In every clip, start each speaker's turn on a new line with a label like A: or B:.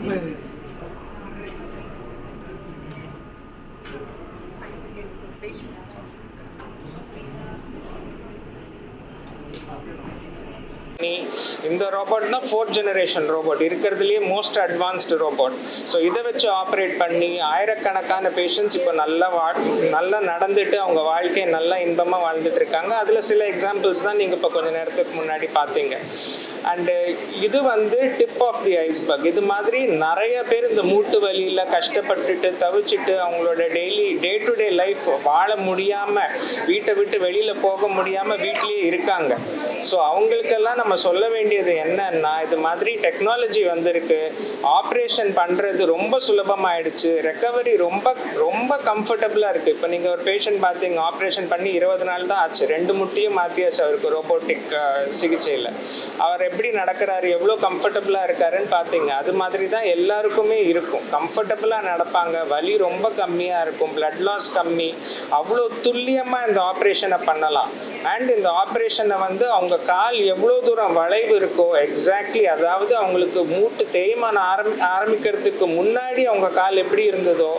A: இந்த ரோபோட்னா 4th generation robot, இருக்கிறதுலேயே மோஸ்ட் அட்வான்ஸ்டு ரோபோட். ஸோ இதை வச்சு ஆப்ரேட் பண்ணி ஆயிரக்கணக்கான பேஷண்ட்ஸ் இப்போ நல்லா நடந்துட்டு அவங்க வாழ்க்கையை நல்லா இன்பமாக வாழ்ந்துட்டு இருக்காங்க. அதில் சில எக்ஸாம்பிள்ஸ் தான் நீங்கள் இப்போ கொஞ்சம் நேரத்துக்கு முன்னாடி பார்த்தீங்க. அண்டு இது டிப் ஆஃப் தி ஐஸ்பர்க். இது மாதிரி நிறைய பேர் இந்த மூட்டு வலியில் கஷ்டப்பட்டுட்டு தவிச்சிட்டு அவங்களோட டே டு டே லைஃப் வாழ முடியாமல், வீட்டை விட்டு வெளியில் போக முடியாமல் வீட்லேயே இருக்காங்க. ஸோ அவங்களுக்கெல்லாம் நம்ம சொல்ல வேண்டியது என்னன்னா, இது மாதிரி டெக்னாலஜி வந்திருக்கு, ஆப்ரேஷன் பண்ணுறது ரொம்ப சுலபமாயிடுச்சு, ரெக்கவரி ரொம்ப ரொம்ப கம்ஃபர்டபுளாக இருக்குது. இப்போ நீங்கள் ஒரு பேஷண்ட் பார்த்தீங்க, ஆப்ரேஷன் பண்ணி 20 நாள் தான் ஆச்சு, 2 முட்டியும் மாற்றியாச்சு அவருக்கு ரோபோட்டிக் சிகிச்சையில். அவர் எப்படி நடக்கிறாரு, எவ்வளோ கம்ஃபர்டபுளாக இருக்காருன்னு பார்த்தீங்க. அது மாதிரி தான் எல்லாருக்குமே இருக்கும். கம்ஃபர்டபுளாக நடப்பாங்க, வலி ரொம்ப கம்மியாக இருக்கும், பிளட் லாஸ் கம்மி, அவ்வளோ துல்லியமாக இந்த ஆப்ரேஷனை பண்ணலாம். அண்ட் இந்த ஆப்ரேஷனை அவங்க கால் எவ்வளோ தூரம் வளைவு இருக்கோ எக்ஸாக்ட்லி, அதாவது அவங்களுக்கு மூட்டு தேய்மானம் ஆரம்பிக்கிறதுக்கு முன்னாடி அவங்க கால் எப்படி இருந்ததோ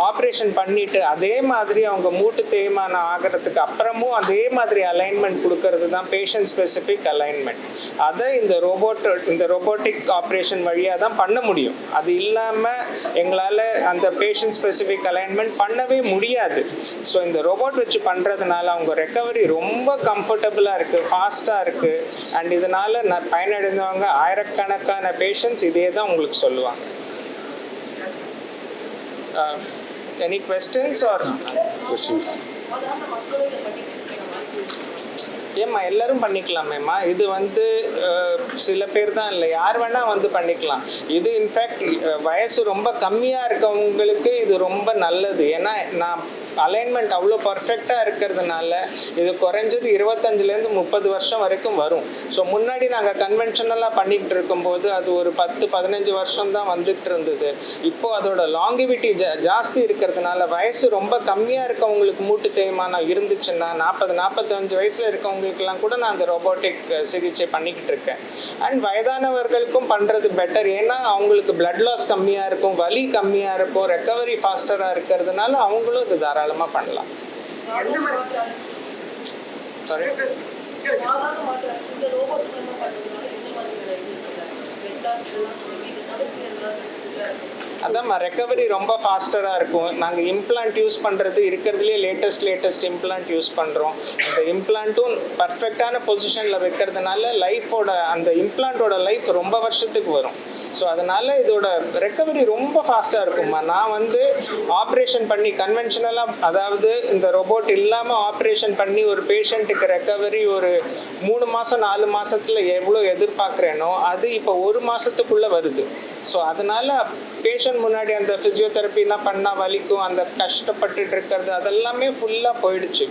A: ஆப்ரேஷன் பண்ணிட்டு அதே மாதிரி அவங்க மூட்டு தேய்மானம் ஆகிறதுக்கு அப்புறமும் அதே மாதிரி அலைன்மெண்ட் கொடுக்கறது தான் பேஷண்ட் ஸ்பெசிஃபிக் அலைன்மெண்ட். அதை இந்த ரோபோட்டிக் ஆப்ரேஷன் வழியாக தான் பண்ண முடியும். அது இல்லாமல் எங்களால் அந்த பேஷண்ட் ஸ்பெசிஃபிக் அலைன்மெண்ட் பண்ணவே முடியாது. ஸோ இந்த ரோபோட் வச்சு பண்ணுறதுனால அவங்க ரெக்கவரி ரொம்ப கம்ஃபர்டபுளாக இருக்குது, ஃபாஸ்ட்டாக இருக்குது. அண்ட் இதனால் பயனடைந்தவங்க ஆயிரக்கணக்கான பேஷண்ட்ஸ் இதே தான் உங்களுக்கு சொல்லுவாங்க. Any questions or
B: questions?
A: ஏம்மா எல்லாரும் பண்ணிக்கலாமேம்மா. இது சில பேர் தான் இல்லை, யார் வேணால் பண்ணிக்கலாம். இது இன்ஃபேக்ட் வயசு ரொம்ப கம்மியாக இருக்கவங்களுக்கு இது ரொம்ப நல்லது. ஏன்னா நான் அலைன்மெண்ட் அவ்வளோ பர்ஃபெக்டாக இருக்கிறதுனால இது குறைஞ்சது 25லேருந்து 30 வருஷம் வரைக்கும் வரும். ஸோ முன்னாடி நாங்கள் கன்வென்ஷனலாக பண்ணிக்கிட்டு இருக்கும்போது அது ஒரு 10-15 வருஷம் தான் வந்துட்டு இருந்தது. இப்போது அதோட லாங்கிவிட்டி ஜாஸ்தி இருக்கிறதுனால வயசு ரொம்ப கம்மியாக இருக்கவங்களுக்கு மூட்டு தேய்மானம் இருந்துச்சுன்னா 40-45 வயசில் இருக்கவங்களுக்கெல்லாம் கூட நான் அந்த ரோபோட்டிக் சிகிச்சை பண்ணிக்கிட்டு இருக்கேன். அண்ட் வயதானவர்களுக்கும் பண்ணுறது பெட்டர். ஏன்னா அவங்களுக்கு பிளட் லாஸ் கம்மியாக இருக்கும், வலி கம்மியாக இருக்கும், ரெக்கவரி ஃபாஸ்டராக இருக்கிறதுனால அவங்களும் இது தாராளமாக பண்ணலாம். சாரி, அதாம்மா ரெக்கவரி ரொம்ப ஃபாஸ்டராக இருக்கும். நாங்கள் இம்ப்ளான்ட் யூஸ் பண்ணுறது இருக்கிறதுலே லேட்டஸ்ட் இம்ப்ளான்ட் யூஸ் பண்ணுறோம். அந்த இம்ப்ளான்ட்டும் பர்ஃபெக்டான பொசிஷனில் வைக்கிறதுனால அந்த இம்ப்ளான்ட்டோட லைஃப் ரொம்ப வருஷத்துக்கு வரும். ஸோ அதனால் இதோட ரெக்கவரி ரொம்ப ஃபாஸ்ட்டாக இருக்கும்மா. நான் ஆப்ரேஷன் பண்ணி கன்வென்ஷனலாக, அதாவது இந்த ரோபோட் இல்லாமல் ஆப்ரேஷன் பண்ணி ஒரு பேஷண்ட்டுக்கு ரெக்கவரி ஒரு 3 மாதம் 4 மாதத்தில் எவ்வளோ எதிர்பார்க்குறேனோ அது இப்போ 1 மாதத்துக்குள்ளே வருது. ஸோ அதனால் பேஷண்ட் முன்னாடி அந்த ஃபிசியோதெரப்பிலாம் பண்ணால் வலிக்கும், அந்த கஷ்டப்பட்டுட்டு இருக்கிறது அதெல்லாமே ஃபுல்லாக போயிடுச்சு.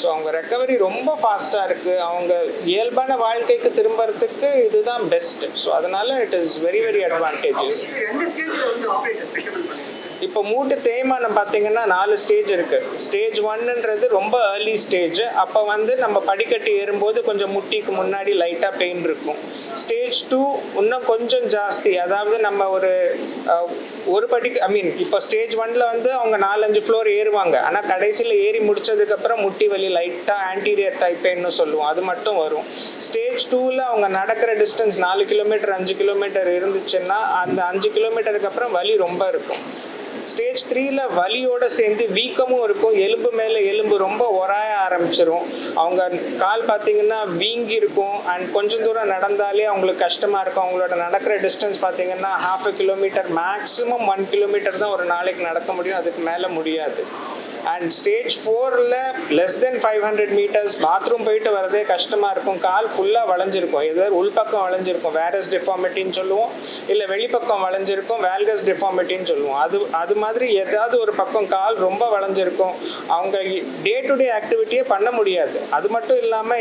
A: ஸோ அவங்க ரெக்கவரி ரொம்ப ஃபாஸ்ட்டாக இருக்குது. அவங்க இயல்பான வாழ்க்கைக்கு திரும்புறதுக்கு இதுதான் பெஸ்ட்டு. ஸோ அதனால் it is very very advantages. இப்போ மூட்டு தேய்மானம் பார்த்தீங்கன்னா 4 ஸ்டேஜ் இருக்குது. ஸ்டேஜ் 1ன்றது ரொம்ப ஏர்லி ஸ்டேஜ். அப்போ நம்ம படிக்கட்டு ஏறும்போது கொஞ்சம் முட்டிக்கு முன்னாடி லைட்டாக பெயின் இருக்கும். ஸ்டேஜ் 2 இன்னும் கொஞ்சம் ஜாஸ்தி, அதாவது நம்ம ஒரு படிக்கு இப்போ ஸ்டேஜ் 1ல் அவங்க 4-5 ஃப்ளோர் ஏறுவாங்க. ஆனால் கடைசியில் ஏறி முடிச்சதுக்கப்புறம் முட்டி வலி லைட்டாக ஆன்டீரியர் தை பெயின்னு சொல்லுவோம், அது மட்டும் வரும். ஸ்டேஜ் 2ல் அவங்க நடக்கிற டிஸ்டன்ஸ் 4 கிலோமீட்டர் 5 கிலோமீட்டர் இருந்துச்சுன்னா அந்த 5 கிலோமீட்டருக்கு அப்புறம் வலி ரொம்ப இருக்கும். ஸ்டேஜ் 3ல் வலியோடு சேர்ந்து வீக்கமும் இருக்கும், எலும்பு மேலே எலும்பு ரொம்ப உராய ஆரம்பிச்சிடும். அவங்க கால் பார்த்திங்கன்னா வீங்கி இருக்கும். அண்ட் கொஞ்சம் தூரம் நடந்தாலே அவங்களுக்கு கஷ்டமாக இருக்கும். அவங்களோட நடக்கிற டிஸ்டன்ஸ் பார்த்திங்கன்னா 1/2 கிலோமீட்டர், மேக்ஸிமம் 1 கிலோமீட்டர் தான் ஒரு நாளைக்கு நடக்க முடியும், அதுக்கு மேலே முடியாது. அண்ட் ஸ்டேஜ் 4ல் லெஸ் தென் 500 மீட்டர்ஸ் பாத்ரூம் போயிட்டு வரதே கஷ்டமாக இருக்கும். கால் ஃபுல்லாக வளைஞ்சிருக்கும், ஏதாவது உள்பக்கம் வளைஞ்சிருக்கும், வேரஸ் டிஃபார்மிட்டின்னு சொல்லுவோம், இல்லை வெளிப்பக்கம் வளைஞ்சிருக்கும், வேல்கஸ் டிஃபார்மிட்டின்னு சொல்லுவோம். அது அது மாதிரி ஏதாவது ஒரு பக்கம் கால் ரொம்ப வளைஞ்சிருக்கும், அவங்க டே டு டே ஆக்டிவிட்டியே பண்ண முடியாது. அது மட்டும் இல்லாமல்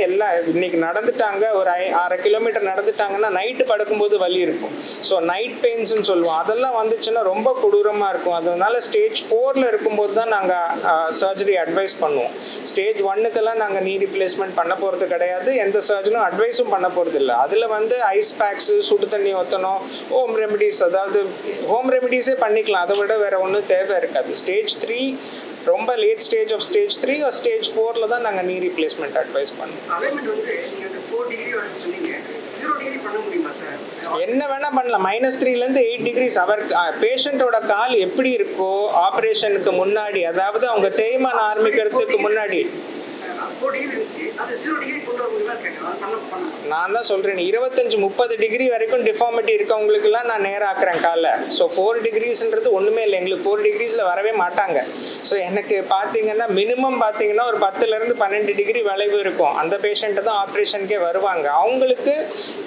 A: இன்னைக்கு நடந்துட்டாங்க, ஒரு 1/2 கிலோமீட்டர் நடந்துட்டாங்கன்னா நைட்டு படுக்கும்போது வலி இருக்கும். ஸோ நைட் பெயின்ஸ்ன்னு சொல்லுவோம், அதெல்லாம் வந்துச்சுன்னா ரொம்ப கொடூரமாக இருக்கும். அதனால ஸ்டேஜ் 4ல் இருக்கும்போது தான் நாங்கள் சர்ஜரி அட்வைஸ் பண்ணுவோம். ஸ்டேஜ் 1க்கெல்லாம் நாங்கள் நீ ரீப்ளேஸ்மெண்ட் பண்ண போகிறது கிடையாது, எந்த சர்ஜனும் அட்வைஸும் பண்ண போகிறது இல்லை. அதில் வந்து ஐஸ் பேக்ஸு, சுடு தண்ணி ஊற்றணும், ஹோம் ரெமெடிஸ், அதாவது ஹோம் ரெமெடிஸே பண்ணிக்கலாம், அதை விட வேறு ஒன்றும் தேவை இருக்காது. ஸ்டேஜ் 3 ரொம்ப லேட் ஸ்டேஜ் ஆஃப் ஸ்டேஜ் 3 ஒரு ஸ்டேஜ் 4ல் தான் நாங்கள் நீ ரீப்ளேஸ்மெண்ட் அட்வைஸ் பண்ணுவோம். என்ன வேணால் பண்ணலாம், -3லேருந்து 8 டிகிரிஸ். அவர் பேஷண்ட்டோட கால் எப்படி இருக்கோ ஆப்ரேஷனுக்கு முன்னாடி, அதாவது அவங்க தேய்மானம் ஆரம்பிக்கிறதுக்கு முன்னாடி, நான் தான் சொல்கிறேன் 25-30 டிகிரி வரைக்கும் டிஃபார்மிட்டி இருக்கவங்களுக்குலாம் நான் நேரம் ஆக்குறேன் காலை. ஸோ 4 டிகிரிஸ்ன்றது ஒன்றுமே இல்லை, எங்களுக்கு 4 டிகிரிஸில் வரவே மாட்டாங்க. ஸோ எனக்கு பார்த்தீங்கன்னா மினிமம் பார்த்தீங்கன்னா ஒரு 10லேருந்து 12 டிகிரி வளைவு இருக்கும். அந்த பேஷண்ட்டு தான் ஆப்ரேஷனுக்கே வருவாங்க. அவங்களுக்கு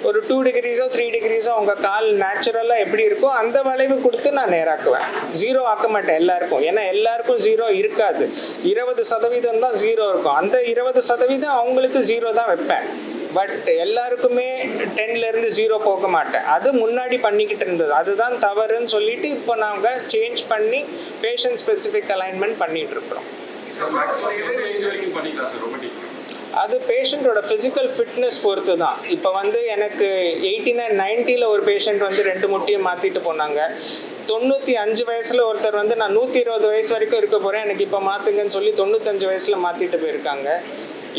A: ஒரு 2 டிகிரிஸோ 3 டிகிரிஸோ அவங்க கால் நேச்சுரலாக எப்படி இருக்கோ அந்த வளைவு கொடுத்து நான் நேராக்குவேன். 0 ஆக்க மாட்டேன் எல்லாருக்கும், ஏன்னா எல்லாருக்கும் 0 இருக்காது. 20% தான் 0 இருக்கும். அந்த 20% அவங்களுக்கு 0 தான் வைப்பேன். பட் எல்லாருக்குமே 10லேருந்து 0 போக மாட்டேன். அது முன்னாடி பண்ணிக்கிட்டு இருந்தது, அதுதான் தவறுன்னு சொல்லிட்டு இப்போ நாங்கள் சேஞ்ச் பண்ணி பேஷண்ட் ஸ்பெசிஃபிக் அலைன்மெண்ட் பண்ணிட்டு இருக்கிறோம். அது பேஷண்ட்டோட ஃபிசிக்கல் ஃபிட்னஸ் பொறுத்து தான். இப்போ வந்து எனக்கு 89-90ல் ஒரு பேஷண்ட் வந்து 2 முட்டியை மாற்றிட்டு போனாங்க. 95 வயசில் ஒருத்தர் வந்து நான் 120 வயசு வரைக்கும் இருக்க போகிறேன், எனக்கு இப்போ மாற்றுங்கன்னு சொல்லி 95 வயசில் மாற்றிட்டு போயிருக்காங்க.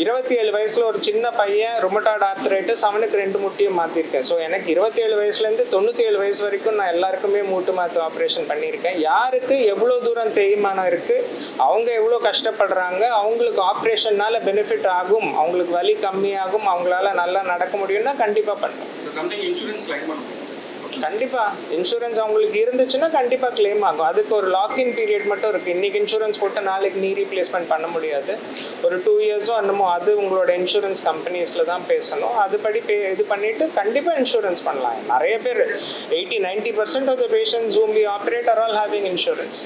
A: 27 வயசில் ஒரு சின்ன பையன் ரொமட்டாய்டு ஆர்த்ரைட்டிஸ், அவனுக்கு 2 முட்டியும் மாற்றிருக்கேன். ஸோ எனக்கு 27 வயசுலேருந்து 97 வயசு வரைக்கும் நான் எல்லாருக்குமே மூட்டு மாற்று ஆப்ரேஷன் பண்ணியிருக்கேன். யாருக்கு எவ்வளோ தூரம் தேய்மானம் இருக்குது, அவங்க எவ்வளோ கஷ்டப்படுறாங்க, அவங்களுக்கு ஆப்ரேஷனால் பெனிஃபிட் ஆகும், அவங்களுக்கு வலி கம்மியாகும், அவங்களால நல்லா நடக்க முடியும்னா கண்டிப்பாக பண்ணுவேன். கண்டிப்பாக இன்சூரன்ஸ் அவங்களுக்கு இருந்துச்சுன்னா கண்டிப்பாக கிளைம் ஆகும். அதுக்கு ஒரு லாக்இன் பீரியட் மட்டும் இருக்குது. இன்றைக்கி இன்சூரன்ஸ் போட்டு நாளைக்கு நீ ரீப்ளேஸ்மெண்ட் பண்ண முடியாது. ஒரு 2 இயர்ஸோ என்னமோ அது உங்களோட இன்சூரன்ஸ் கம்பெனிஸில் தான் பேசணும். அதுபடி இது பண்ணிவிட்டு கண்டிப்பாக இன்சூரன்ஸ் பண்ணலாம். நிறைய பேர் 80-90% of the patients whom we operate are all having insurance.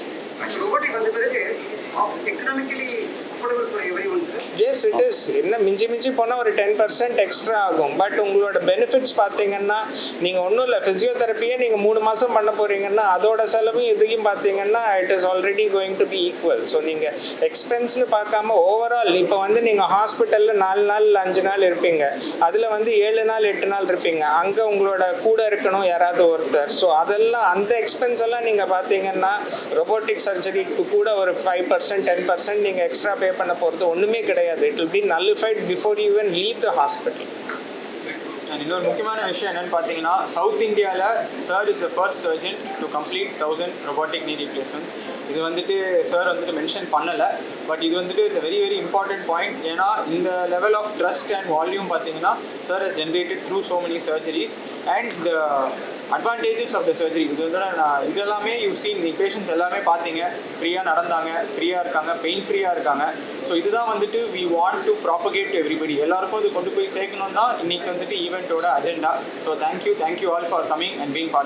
A: Yes, it is. என்ன மிஞ்சி போனால் ஒரு 10% எக்ஸ்ட்ரா ஆகும். பட் உங்களோட பெனிஃபிட்ஸ் பார்த்தீங்கன்னா நீங்கள் ஒன்றும் இல்லை, ஃபிசியோதெரப்பியே நீங்கள் 3 மாதம் பண்ண போகிறீங்கன்னா அதோட செலவும் இதையும் பார்த்தீங்கன்னா it is already going to be equal. So நீங்கள் எக்ஸ்பென்ஸ்னு பார்க்காம ஓவரால் இப்போ வந்து நீங்கள் ஹாஸ்பிட்டலில் 4 நாள் 5 நாள் இருப்பீங்க, அதில் வந்து 7 நாள் 8 நாள் இருப்பீங்க, அங்கே உங்களோட கூட இருக்கணும் யாராவது ஒருத்தர். ஸோ அதெல்லாம் அந்த எக்ஸ்பென்ஸ் எல்லாம் நீங்கள் பார்த்தீங்கன்னா ரொபோட்டிக் சர்ஜரிக்கு கூட ஒரு 5% 10% நீங்கள் எக்ஸ்ட்ரா பே பண்ண போகிறது ஒன்றுமே கிடையாது. It will be nullified before you even leave the hospital.
B: இன்னொரு முக்கியமான விஷயம் என்னென்னு பார்த்தீங்கன்னா, சவுத் இந்தியாவில் sir is the first surgeon to complete 1000 robotic knee replacements. இது வந்துட்டு சார் வந்துட்டு மென்ஷன் பண்ணலை, பட் இது வந்துட்டு it's very very important point. ஏன்னா இந்த level of trust and volume பார்த்தீங்கன்னா sir has generated through so many surgeries and the advantages of the surgery. இது வந்து இது எல்லாமே யூ சீன், நீ பேஷண்ட்ஸ் எல்லாமே பார்த்தீங்க, ஃப்ரீயாக நடந்தாங்க, ஃப்ரீயாக இருக்காங்க, பெயின் ஃப்ரீயாக இருக்காங்க. ஸோ இதுதான் வந்துட்டு we want to propagate to everybody. எல்லாருக்கும் இது கொண்டு போய் சேர்க்கணும் தான் இன்றைக்கி வந்துட்டு ஈவெண்ட்டோட agenda. So thank you all for coming and being part.